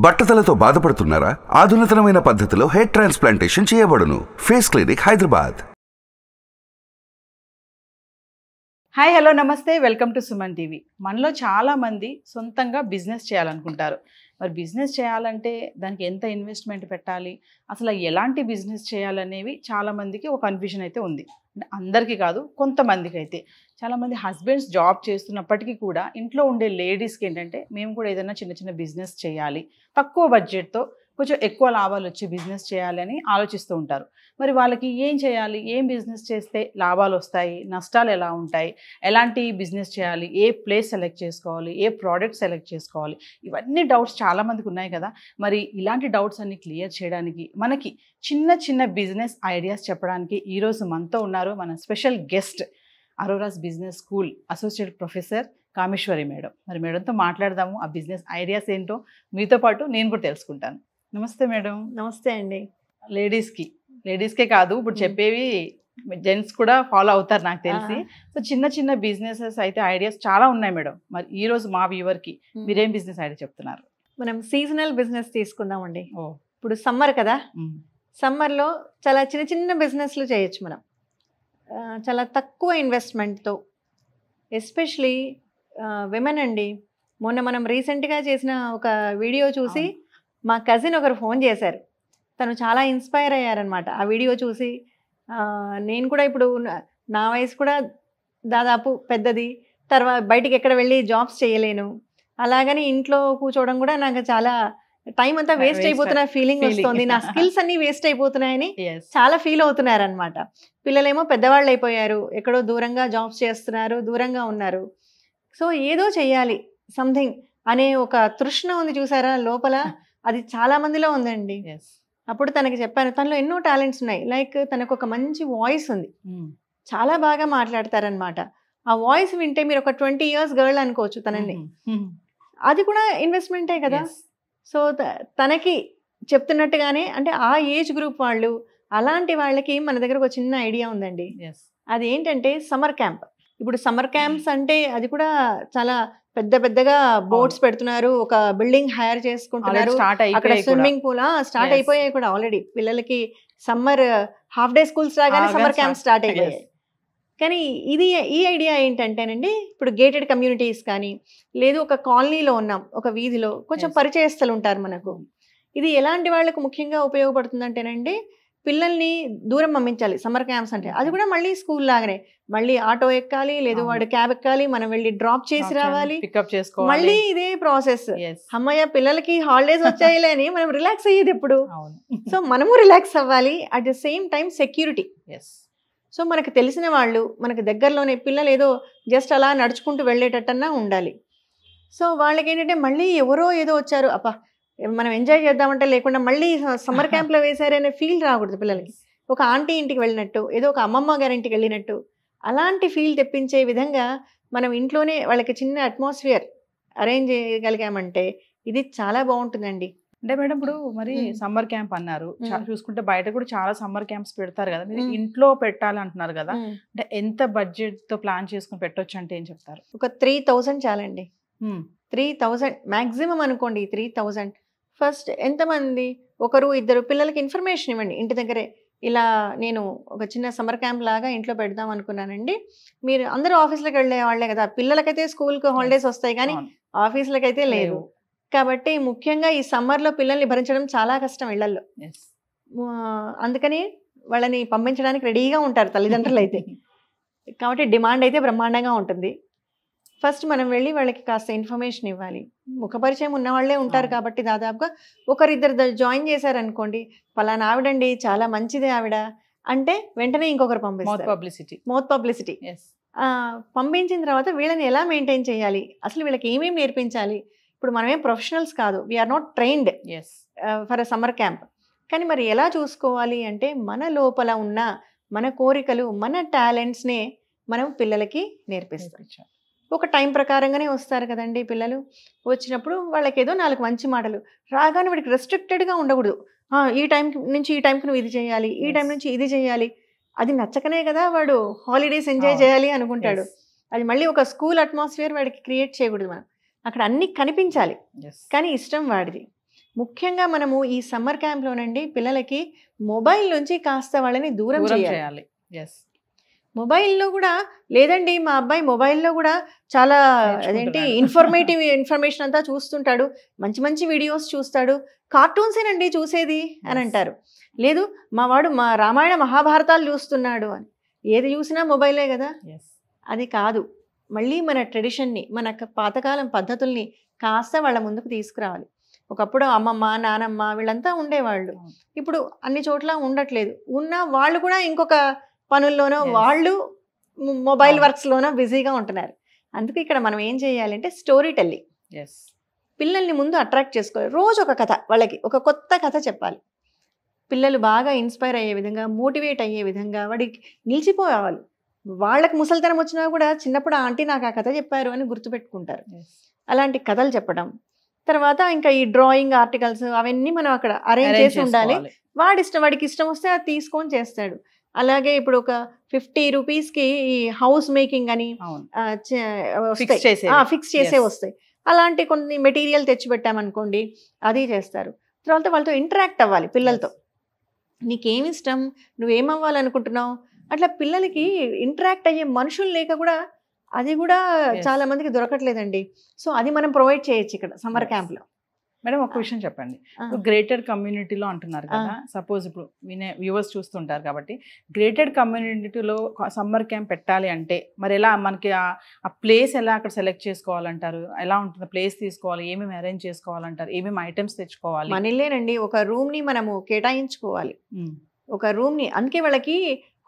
బట్టతలతో బాధపడుతున్నారా? ఆధునితనమైన పద్ధతిలో hair transplantation చేయబడును. Face clinic, Hyderabad. Hi, hello, నమస్తే, వెల్కమ్ టు సుమన్ టీవీ. మనలో చాలామంది సొంతంగా బిజినెస్ చేయాలనుకుంటారు. మరి బిజినెస్ చేయాలంటే దానికి ఎంత ఇన్వెస్ట్మెంట్ పెట్టాలి, అసలు ఎలాంటి బిజినెస్ చేయాలనేవి చాలామందికి ఒక కన్ఫ్యూజన్ అయితే ఉంది. అందరికీ కాదు, కొంతమందికి అయితే. చాలామంది హస్బెండ్స్ జాబ్ చేస్తున్నప్పటికీ కూడా ఇంట్లో ఉండే లేడీస్కి ఏంటంటే మేము కూడా ఏదైనా చిన్న చిన్న బిజినెస్ చేయాలి, తక్కువ బడ్జెట్తో కొంచెం ఎక్కువ లాభాలు వచ్చి బిజినెస్ చేయాలి అని ఆలోచిస్తూ ఉంటారు. మరి వాళ్ళకి ఏం చేయాలి, ఏం బిజినెస్ చేస్తే లాభాలు వస్తాయి, నష్టాలు ఎలా ఉంటాయి, ఎలాంటి బిజినెస్ చేయాలి, ఏ ప్లేస్ సెలెక్ట్ చేసుకోవాలి, ఏ ప్రోడక్ట్ సెలెక్ట్ చేసుకోవాలి, ఇవన్నీ డౌట్స్ చాలామందికి ఉన్నాయి కదా. మరి ఇలాంటి డౌట్స్ అన్ని క్లియర్ చేయడానికి, మనకి చిన్న చిన్న బిజినెస్ ఐడియాస్ చెప్పడానికి ఈరోజు మనతో ఉన్నారు మన special guest, Aurora's business school associate professor Kameshwari madam. మరి మేడంతో మాట్లాడదాము, ఆ బిజినెస్ ఐడియాస్ ఏంటో మీతో పాటు నేను కూడా తెలుసుకుంటాను. నమస్తే మేడం. నమస్తే అండి. లేడీస్కే కాదు, ఇప్పుడు చెప్పేవి జెంట్స్ కూడా ఫాలో అవుతారు నాకు తెలిసి. సో చిన్న చిన్న బిజినెసెస్ అయితే ఐడియాస్ చాలా ఉన్నాయి మేడం. మరి ఈ రోజు మా వ్యూవర్కి మీరేం బిజినెస్ ఐడియా చెప్తున్నారు? మనం సీజనల్ బిజినెస్ తీసుకుందామండి. ఇప్పుడు సమ్మర్ కదా, సమ్మర్లో చాలా చిన్న చిన్న బిజినెస్లు చేయొచ్చు మనం, చాలా తక్కువ ఇన్వెస్ట్మెంట్తో. ఎస్పెషలీ విమెన్ అండి. మొన్న మనం రీసెంట్గా చేసిన ఒక వీడియో చూసి మా కజిన్ ఒకరు ఫోన్ చేశారు. తను చాలా ఇన్స్పైర్ అయ్యారనమాట ఆ వీడియో చూసి. నేను కూడా ఇప్పుడు నా వయసు కూడా దాదాపు పెద్దది, తర్వాత బయటికి ఎక్కడ వెళ్ళి జాబ్స్ చేయలేను, అలాగని ఇంట్లో కూర్చోవడం కూడా నాకు చాలా టైం అంతా వేస్ట్ అయిపోతున్న ఫీలింగ్ వస్తుంది. నా స్కిల్స్ అన్నీ వేస్ట్ అయిపోతున్నాయని చాలా ఫీల్ అవుతున్నారనమాట. పిల్లలేమో పెద్దవాళ్ళు అయిపోయారు, ఎక్కడో దూరంగా జాబ్స్ చేస్తున్నారు, దూరంగా ఉన్నారు. సో ఏదో చెయ్యాలి సంథింగ్ అనే ఒక తృష్ణ ఉంది చూసారా లోపల, అది చాలా మందిలో ఉందండి. అప్పుడు తనకి చెప్పాను, తనలో ఎన్నో టాలెంట్స్ ఉన్నాయి. లైక్ తనకు ఒక మంచి వాయిస్ ఉంది, చాలా బాగా మాట్లాడతారనమాట. ఆ వాయిస్ వింటే మీరు ఒక 20 years గర్ల్ అనుకోవచ్చు తనని. అది కూడా ఇన్వెస్ట్మెంటే కదా. సో తనకి చెప్తున్నట్టుగానే, అంటే ఆ ఏజ్ గ్రూప్ వాళ్ళు, అలాంటి వాళ్ళకి మన దగ్గర ఒక చిన్న ఐడియా ఉందండి. అది ఏంటంటే సమ్మర్ క్యాంప్. ఇప్పుడు సమ్మర్ క్యాంప్స్ అంటే అది కూడా చాలా పెద్ద పెద్దగా బోట్స్ పెడుతున్నారు, ఒక బిల్డింగ్ హైర్ చేసుకుంటున్నారు, అక్కడ స్విమ్మింగ్ పూల్ స్టార్ట్ అయిపోయాయి కూడా ఆల్రెడీ. పిల్లలకి సమ్మర్ హాఫ్ డే స్కూల్స్ రాగానే సమ్మర్ క్యాంప్ స్టార్ట్ అయిపోయాయి. కానీ ఈ ఐడియా ఏంటంటేనండి, ఇప్పుడు గేటెడ్ కమ్యూనిటీస్ కానీ, లేదు ఒక కాలనీలో ఉన్నాం, ఒక వీధిలో కొంచెం పరిచయస్తులు ఉంటారు మనకు. ఇది ఎలాంటి వాళ్ళకు ముఖ్యంగా ఉపయోగపడుతుంది అంటేనండి, పిల్లల్ని దూరం పంపించాలి సమ్మర్ క్యాంప్స్ అంటే, అది కూడా మళ్ళీ స్కూల్ లాగానే, మళ్ళీ ఆటో ఎక్కాలి, లేదు వాడు క్యాబ్ ఎక్కాలి, మనం వెళ్ళి డ్రాప్ చేసి రావాలి, మళ్ళీ ఇదే ప్రాసెస్. అమ్మయ్య పిల్లలకి హాలిడేస్ వచ్చాయిలే అని మనం రిలాక్స్ అయ్యేది ఎప్పుడు. సో మనము రిలాక్స్ అవ్వాలి, at the same time security. So మనకు తెలిసిన వాళ్ళు మనకు దగ్గరలోనే, పిల్లలు ఏదో జస్ట్ అలా నడుచుకుంటూ వెళ్ళేటట్టన్నా ఉండాలి. సో వాళ్ళకి ఏంటంటే మళ్ళీ ఎవరో ఏదో వచ్చారు, అప్ప మనం ఎంజాయ్ చేద్దామంటే లేకుండా మళ్ళీ సమ్మర్ క్యాంప్లో వేశారనే ఫీల్ రాకూడదు పిల్లలకి. ఒక ఆంటీ ఇంటికి వెళ్ళినట్టు, ఏదో ఒక అమ్మమ్మ గారింటికి వెళ్ళినట్టు, అలాంటి ఫీల్ తెప్పించే విధంగా మనం ఇంట్లోనే వాళ్ళకి చిన్న అట్మాస్ఫియర్ అరేంజ్ చేయగలిగామంటే ఇది చాలా బాగుంటుందండి. అంటే మేడం ఇప్పుడు మరి సమ్మర్ క్యాంప్ అన్నారు, చూసుకుంటే బయట కూడా చాలా సమ్మర్ క్యాంప్స్ పెడతారు కదా, మీరు ఇంట్లో పెట్టాలంటున్నారు కదా, అంటే ఎంత బడ్జెట్ తో ప్లాన్ చేసుకుని పెట్టొచ్చు అంటే ఏం చెప్తారు? ఒక 3000 చాలండి. 3000 మ్యాక్సిమం అనుకోండి. 3000 ఫస్ట్ ఎంతమంది, ఒకరు ఇద్దరు పిల్లలకి ఇన్ఫర్మేషన్ ఇవ్వండి ఇంటి దగ్గరే. ఇలా నేను ఒక చిన్న సమ్మర్ క్యాంప్ లాగా ఇంట్లో పెడదాం అనుకున్నానండి. మీరు అందరూ ఆఫీస్లోకి వెళ్ళే వాళ్ళే కదా, పిల్లలకైతే స్కూల్కి హాలిడేస్ వస్తాయి కానీ ఆఫీసులకైతే లేదు. కాబట్టి ముఖ్యంగా ఈ సమ్మర్లో పిల్లల్ని భరించడం చాలా కష్టం ఇళ్లలో. అందుకని వాళ్ళని పంపించడానికి రెడీగా ఉంటారు తల్లిదండ్రులు అయితే. కాబట్టి డిమాండ్ అయితే బ్రహ్మాండంగా ఉంటుంది. ఫస్ట్ మనం వెళ్ళి వాళ్ళకి కాస్త ఇన్ఫర్మేషన్ ఇవ్వాలి. ముఖపరిచయం ఉన్న వాళ్ళే ఉంటారు కాబట్టి దాదాపుగా ఒకరిద్దరు జాయిన్ చేశారనుకోండి, పలానా ఆవిడండి చాలా మంచిది ఆవిడ అంటే వెంటనే ఇంకొకరు పంపిస్తారు. Mouth publicity. పంపించిన తర్వాత వీళ్ళని ఎలా మెయింటైన్ చేయాలి, అసలు వీళ్ళకి ఏమేమి నేర్పించాలి. ఇప్పుడు మనమేం ప్రొఫెషనల్స్ కాదు, we're not trained for a summer camp. కానీ మరి ఎలా చూసుకోవాలి అంటే, మన లోపల ఉన్న మన కోరికలు, మన టాలెంట్స్నే మనం పిల్లలకి నేర్పిస్తాం. ఒక టైం ప్రకారంగానే వస్తారు కదండి పిల్లలు. వచ్చినప్పుడు వాళ్ళకి ఏదో 4 మంచి మాటలు రాగానే వాడికి రెస్ట్రిక్టెడ్గా ఉండకూడదు. ఈ టైం నుంచి ఈ టైంకి నువ్వు ఇది చేయాలి, ఈ టైం నుంచి ఇది చేయాలి. అది నచ్చకనే కదా వాడు హాలిడేస్ ఎంజాయ్ చేయాలి అనుకుంటాడు. అది మళ్ళీ ఒక స్కూల్ అట్మాస్ఫియర్ వాడికి క్రియేట్ చేయకూడదు మనం. అక్కడ అన్నీ కనిపించాలి, కానీ ఇష్టం వాడిది. ముఖ్యంగా మనము ఈ సమ్మర్ క్యాంప్లోనండి పిల్లలకి మొబైల్ నుంచి కాస్త వాళ్ళని దూరం చేయాలి. మొబైల్లో కూడా లేదండి, మా అబ్బాయి మొబైల్లో కూడా చాలా అదేంటి ఇన్ఫర్మేషన్ అంతా చూస్తుంటాడు, మంచి మంచి వీడియోస్ చూస్తాడు, కార్టూన్సేనండి చూసేది అని అంటారు. లేదు మా వాడు మా రామాయణ మహాభారతాలు చూస్తున్నాడు అని. ఏది చూసినా మొబైలే కదా. అది కాదు, మళ్ళీ మన ట్రెడిషన్ని, మన పాతకాలం పద్ధతుల్ని కాస్త వాళ్ళ ముందుకు తీసుకురావాలి. ఒకప్పుడు అమ్మమ్మ నానమ్మ వీళ్ళంతా ఉండేవాళ్ళు, ఇప్పుడు అన్ని చోట్ల ఉండట్లేదు. ఉన్నా వాళ్ళు కూడా ఇంకొక పనుల్లోనో వాళ్ళు మొబైల్ వర్క్స్లోనో బిజీగా ఉంటున్నారు. అందుకే ఇక్కడ మనం ఏం చేయాలంటే స్టోరీ టెల్లింగ్, పిల్లల్ని ముందు అట్రాక్ట్ చేసుకోవాలి. రోజు ఒక కథ, వాళ్ళకి ఒక కొత్త కథ చెప్పాలి. పిల్లలు బాగా ఇన్స్పైర్ అయ్యే విధంగా, మోటివేట్ అయ్యే విధంగా వాడికి నిలిచిపోవాలి. వాళ్ళకి ముసలితనం వచ్చినా కూడా చిన్నప్పుడు ఆంటీ నాకు ఆ కథ చెప్పారు అని గుర్తుపెట్టుకుంటారు. అలాంటి కథలు చెప్పడం. తర్వాత ఇంకా ఈ డ్రాయింగ్ ఆర్టికల్స్ అవన్నీ మనం అక్కడ అరేంజ్ చేసి ఉండాలి. వాడికి ఇష్టం వస్తే అది తీసుకొని చేస్తాడు. అలాగే ఇప్పుడు ఒక 50 రూపీస్కి ఈ హౌస్ మేకింగ్ అని ఫిక్స్ చేసే వస్తాయి. అలాంటి కొన్ని మెటీరియల్ తెచ్చిపెట్టామనుకోండి, అది చేస్తారు. తర్వాత వాళ్ళతో ఇంటరాక్ట్ అవ్వాలి. పిల్లలతో నీకేమి ఇష్టం, నువ్వేమవ్వాలనుకుంటున్నావు, అట్లా పిల్లలకి ఇంటరాక్ట్ అయ్యే మనుషులు లేక కూడా అది కూడా చాలా మందికి దొరకట్లేదండి. సో అది మనం ప్రొవైడ్ చేయొచ్చు ఇక్కడ సమ్మర్ క్యాంప్లో. మేడం ఒక విషయం చెప్పండి, గ్రేటెడ్ కమ్యూనిటీలో అంటున్నారు కదా, సపోజ్ ఇప్పుడు వ్యూవర్స్ చూస్తుంటారు కాబట్టి గ్రేటెడ్ కమ్యూనిటీలో సమ్మర్ క్యాంప్ పెట్టాలి అంటే మరి ఎలా మనకి ఆ ప్లేస్ ఎలా అక్కడ సెలెక్ట్ చేసుకోవాలంటారు, ఎలా ఉంటుంది ప్లేస్ తీసుకోవాలి, ఏమేమి అరేంజ్ చేసుకోవాలంటారు, ఏమేమి ఐటమ్స్ తెచ్చుకోవాలి? మనలేనండి, ఒక రూమ్ని మనము కేటాయించుకోవాలి. ఒక రూమ్ని, అందుకే వాళ్ళకి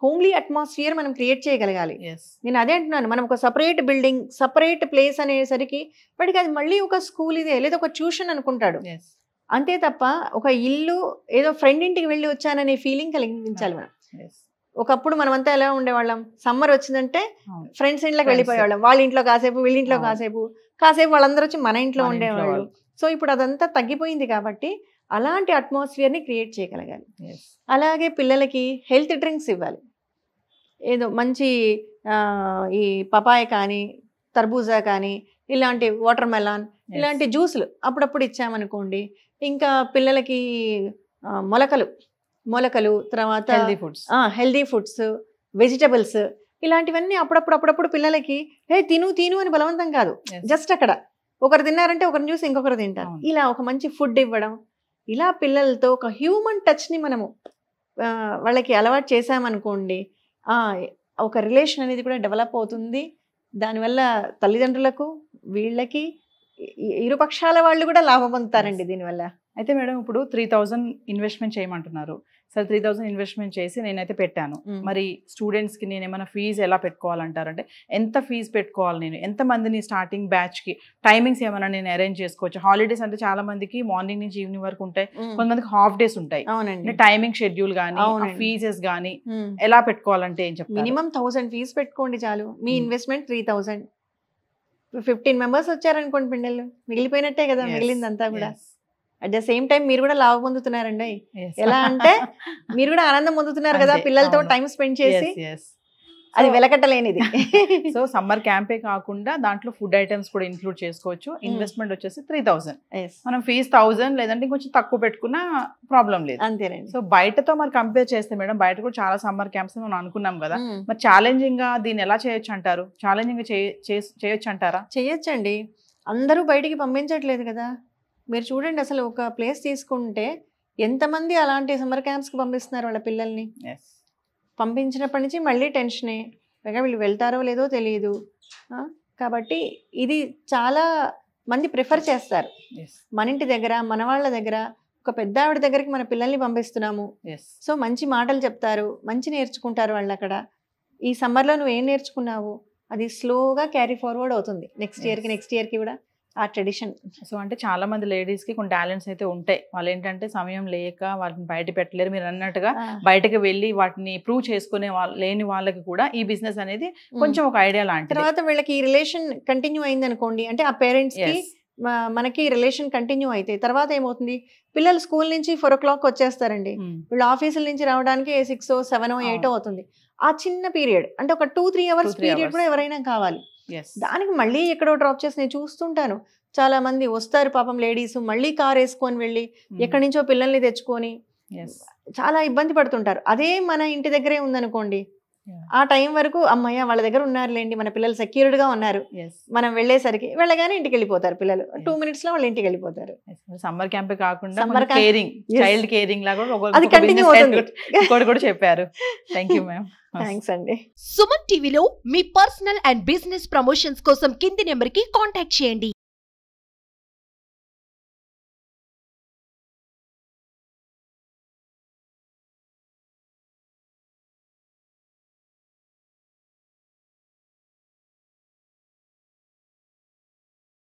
హోమ్లీ అట్మాస్ఫియర్ మనం క్రియేట్ చేయగలగాలి. నేను అదే అంటున్నాను, మనం ఒక సపరేట్ బిల్డింగ్ సపరేట్ ప్లేస్ అనేసరికి వాడికి అది మళ్ళీ ఒక స్కూల్ ఇదే లేదా ఒక ట్యూషన్ అనుకుంటాడు. అంతే తప్ప ఒక ఇల్లు ఏదో ఫ్రెండ్ ఇంటికి వెళ్ళి వచ్చాననే ఫీలింగ్ కలిగించాలి మనం. ఒకప్పుడు మనమంతా ఎలా ఉండేవాళ్ళం, సమ్మర్ వచ్చిందంటే ఫ్రెండ్స్ ఇంట్లోకి వెళ్ళిపోయేవాళ్ళం, వాళ్ళ ఇంట్లో కాసేపు వీళ్ళ ఇంట్లో కాసేపు వాళ్ళందరూ వచ్చి మన ఇంట్లో ఉండేవాళ్ళు. సో ఇప్పుడు అదంతా తగ్గిపోయింది కాబట్టి అలాంటి అట్మాస్ఫియర్ని క్రియేట్ చేయగలగాలి. అలాగే పిల్లలకి హెల్త్ డ్రింక్స్ ఇవ్వాలి. ఏదో మంచి ఈ పపాయ కానీ తర్బూజా కానీ ఇలాంటి వాటర్ మెలాన్ ఇలాంటి జ్యూసులు అప్పుడప్పుడు ఇచ్చామనుకోండి. ఇంకా పిల్లలకి మొలకలు తర్వాత హెల్దీ ఫుడ్స్ వెజిటబుల్స్ ఇలాంటివన్నీ అప్పుడప్పుడు పిల్లలకి తిను అని బలవంతం కాదు, జస్ట్ అక్కడ ఒకరు తిన్నారంటే ఒకరిని చూసి ఇంకొకరు తింటారు. ఇలా ఒక మంచి ఫుడ్ ఇవ్వడం, ఇలా పిల్లలతో ఒక హ్యూమన్ టచ్ని మనము వాళ్ళకి అలవాటు చేసామనుకోండి, ఒక రిలేషన్ అనేది కూడా డెవలప్ అవుతుంది. దానివల్ల తల్లిదండ్రులకు వీళ్ళకి ఇరుపక్షాల వాళ్ళు కూడా లాభం పొందుతారండి దీనివల్ల. అయితే మేడం ఇప్పుడు 3000 ఇన్వెస్ట్మెంట్ చేయమంటున్నారు. సరే 3000 ఇన్వెస్ట్మెంట్ చేసి నేనైతే పెట్టాను. మరి స్టూడెంట్స్కి నేను ఏమైనా ఫీజు ఎలా పెట్టుకోవాలంటారంటే ఎంత ఫీజు పెట్టుకోవాలి, నేను ఎంతమందిని స్టార్టింగ్ బ్యాచ్కి టైమింగ్స్ ఏమైనా నేను అరేంజ్ చేసుకోవచ్చు? హాలిడేస్ అంటే చాలా మందికి మార్నింగ్ నుంచి ఈవినింగ్ వరకు ఉంటాయి, కొంతమందికి హాఫ్ డేస్ ఉంటాయి. టైమింగ్ షెడ్యూల్ కానీ ఫీజెస్ కానీ ఎలా పెట్టుకోవాలంటే ఏం చెప్తారు? మినిమం 1000 ఫీజు పెట్టుకోండి చాలు. మీ ఇన్వెస్ట్మెంట్ 3000. 15 మెంబర్స్ వచ్చారనుకోండి పిల్లలు, మిగిలిపోయినట్టే కదా మిగిలిందంతా కూడా. అట్ ద సేమ్ టైం మీరు కూడా లాభం పొందుతున్నారండి. ఎలా అంటే మీరు కూడా ఆనందం పొందుతున్నారు కదా పిల్లలతో టైం స్పెండ్ చేసి, అది వెలకట్టలేనిది. సో సమ్మర్ క్యాంపే కాకుండా దాంట్లో ఫుడ్ ఐటమ్స్ కూడా ఇంక్లూడ్ చేసుకోవచ్చు. ఇన్వెస్ట్మెంట్ వచ్చేసి 3000, మనం ఫీజ్ 1000 లేదంటే కొంచెం తక్కువ పెట్టుకున్నా ప్రాబ్లం లేదు. అంతేనండి. సో బయటతో మరి కంపేర్ చేస్తే మేడం, బయట కూడా చాలా సమ్మర్ క్యాంప్స్ మనం అనుకున్నాం కదా, మరి ఛాలెంజింగ్ గా దీన్ని ఎలా చేయొచ్చు అంటారు? ఛాలెంజింగ్ గా చేయొచ్చు అంటారా? చేయొచ్చండి, అందరూ బయటికి పంపించట్లేదు కదా. మీరు చూడండి, అసలు ఒక ప్లేస్ తీసుకుంటే ఎంతమంది అలాంటి సమ్మర్ క్యాంప్స్కి పంపిస్తున్నారు వాళ్ళ పిల్లల్ని. పంపించినప్పటి నుంచి మళ్ళీ టెన్షనే, పైగా వీళ్ళు వెళ్తారో లేదో తెలియదు. కాబట్టి ఇది చాలా మంది ప్రిఫర్ చేస్తారు. మన ఇంటి దగ్గర మన వాళ్ళ దగ్గర ఒక పెద్ద ఆవిడ దగ్గరికి మన పిల్లల్ని పంపిస్తున్నాము. సో మంచి మాటలు చెప్తారు, మంచి నేర్చుకుంటారు వాళ్ళు అక్కడ. ఈ సమ్మర్లో నువ్వు ఏం నేర్చుకున్నావు అది స్లోగా క్యారీ ఫార్వర్డ్ అవుతుంది నెక్స్ట్ ఇయర్కి కూడా ఆ ట్రెడిషన్. సో అంటే చాలా మంది లేడీస్కి కొన్ని టాలెంట్స్ అయితే ఉంటాయి, వాళ్ళు ఏంటంటే సమయం లేక వాటిని బయట పెట్టలేరు. మీరు అన్నట్టుగా బయటకు వెళ్ళి వాటిని ప్రూవ్ చేసుకునే లేని వాళ్ళకి కూడా ఈ బిజినెస్ అనేది కొంచెం ఒక ఐడియా లాంటి. తర్వాత వీళ్ళకి ఈ రిలేషన్ కంటిన్యూ అయింది అనుకోండి, అంటే ఆ పేరెంట్స్కి మనకి రిలేషన్ కంటిన్యూ అయితే తర్వాత ఏమవుతుంది, పిల్లలు స్కూల్ నుంచి 4 o'clock వచ్చేస్తారండి, వీళ్ళు ఆఫీసుల నుంచి రావడానికి 6, 7, 8 అవుతుంది. ఆ చిన్న పీరియడ్ అంటే ఒక 2-3 hours పీరియడ్ కూడా ఎవరైనా కావాలి. దానికి మళ్ళీ ఎక్కడో డ్రాప్ చేసి నేను చూస్తుంటాను చాలా మంది వస్తారు పాపం లేడీస్, మళ్ళీ కార్ వేసుకొని వెళ్ళి ఎక్కడి నుంచో పిల్లల్ని తెచ్చుకొని చాలా ఇబ్బంది పడుతుంటారు. అదే మన ఇంటి దగ్గరే ఉందనుకోండి, ఆ టైం వరకు అమ్మయ్య వాళ్ళ దగ్గర ఉన్నారులేండి, మన పిల్లలు సెక్యూర్డ్ గా ఉన్నారు, మనం వెళ్ళేసరికి వెళ్ళగానే ఇంటికి వెళ్ళిపోతారు పిల్లలు, 2 minutes లో వాళ్ళు ఇంటికి వెళ్ళిపోతారు. సమ్మర్ క్యాంప్ కాకుండా Summer camp. Caring, child caring లాగా అది కంటిన్యూ అవుతుంది. ఇంకోటి కూడా చెప్పారు. Thank you ma'am. థ్యాంక్స్ అండి. సుమన్ టీవీలో మీ పర్సనల్ అండ్ బిజినెస్ ప్రమోషన్స్ కోసం కింది నెంబర్కి కాంటాక్ట్ చేయండి.